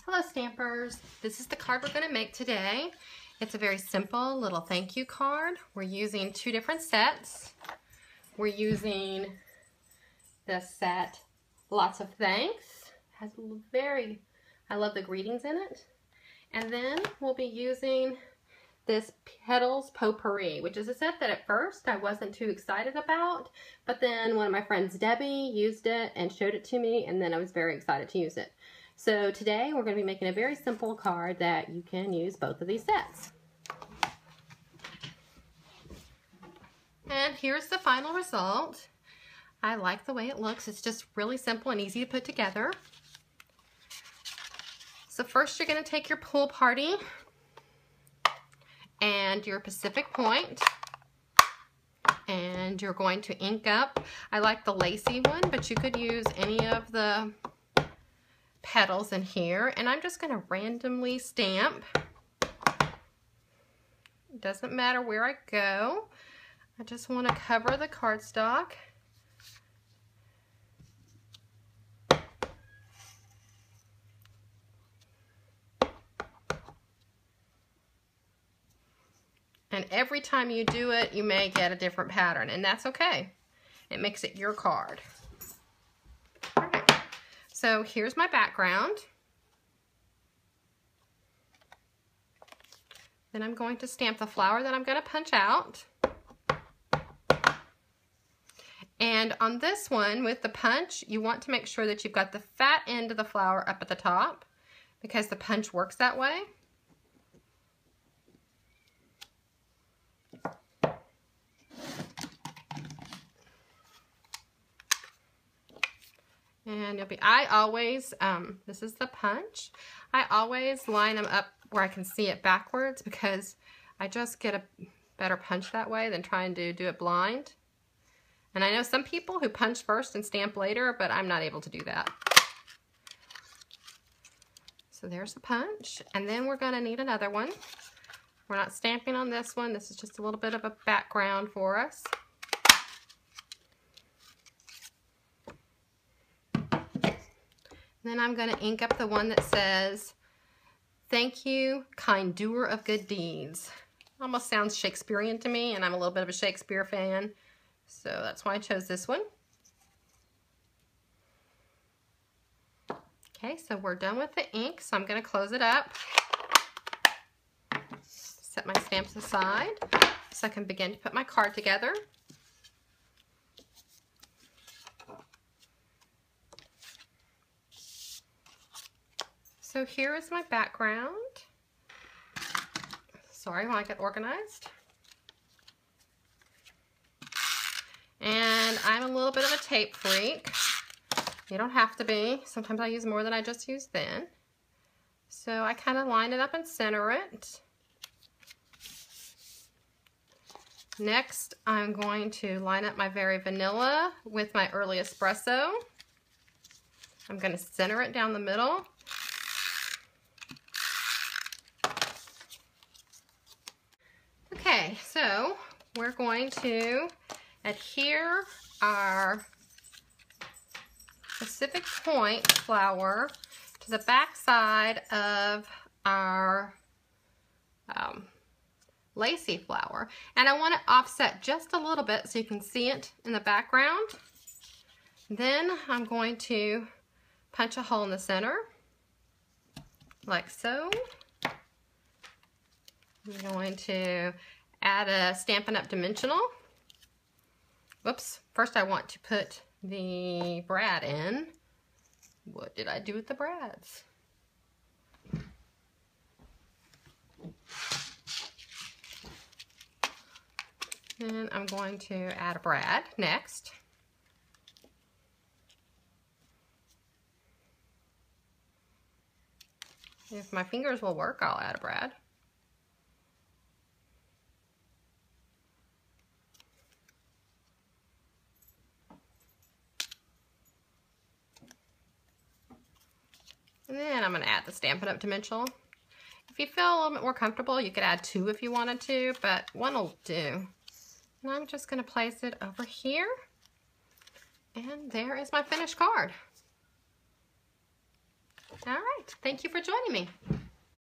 Hello Stampers, this is the card we're going to make today. It's a very simple little thank you card. We're using two different sets. We're using the set Lots of Thanks. Has I love the greetings in it. And then we'll be using this Petal Potpourri, which is a set that at first I wasn't too excited about, but then one of my friends, Debbie, used it and showed it to me, and then I was very excited to use it. So today we're going to be making a very simple card that you can use both of these sets. And here's the final result. I like the way it looks. It's just really simple and easy to put together. So first you're going to take your Pool Party and your Pacific Point, and you're going to ink up. I like the lacy one, but you could use any of the petals in here, and I'm just going to randomly stamp. It doesn't matter where I go. I just want to cover the cardstock. And every time you do it, you may get a different pattern, and that's okay. It makes it your card. All right. So here's my background. Then I'm going to stamp the flower that I'm going to punch out. And on this one, with the punch, you want to make sure that you've got the fat end of the flower up at the top, because the punch works that way. And I always, this is the punch, I always line them up where I can see it backwards, because I just get a better punch that way than trying to do it blind. And I know some people who punch first and stamp later, but I'm not able to do that. So there's the punch, and then we're going to need another one. We're not stamping on this one. This is just a little bit of a background for us. Then I'm going to ink up the one that says, "Thank you, kind doer of good deeds." Almost sounds Shakespearean to me, and I'm a little bit of a Shakespeare fan, so that's why I chose this one. Okay, so we're done with the ink, so I'm going to close it up. Set my stamps aside so I can begin to put my card together. So here is my background. Sorry while I get organized. And I'm a little bit of a tape freak. You don't have to be. Sometimes I use more than I just used then. So I kind of line it up and center it. Next, I'm going to line up my Very Vanilla with my Early Espresso. I'm going to center it down the middle. Okay, so we're going to adhere our Pacific Point flower to the back side of our lacy flower, and I want it offset just a little bit so you can see it in the background. Then I'm going to punch a hole in the center like so. I'm going to add a Stampin' Up! Dimensional. Whoops, first I want to put the brad in. What did I do with the brads? And I'm going to add a brad next. If my fingers will work, I'll add a brad. And then I'm going to add the Stampin' Up! Dimensional. If you feel a little bit more comfortable, you could add two if you wanted to, but one will do. And I'm just going to place it over here. And there is my finished card. All right. Thank you for joining me.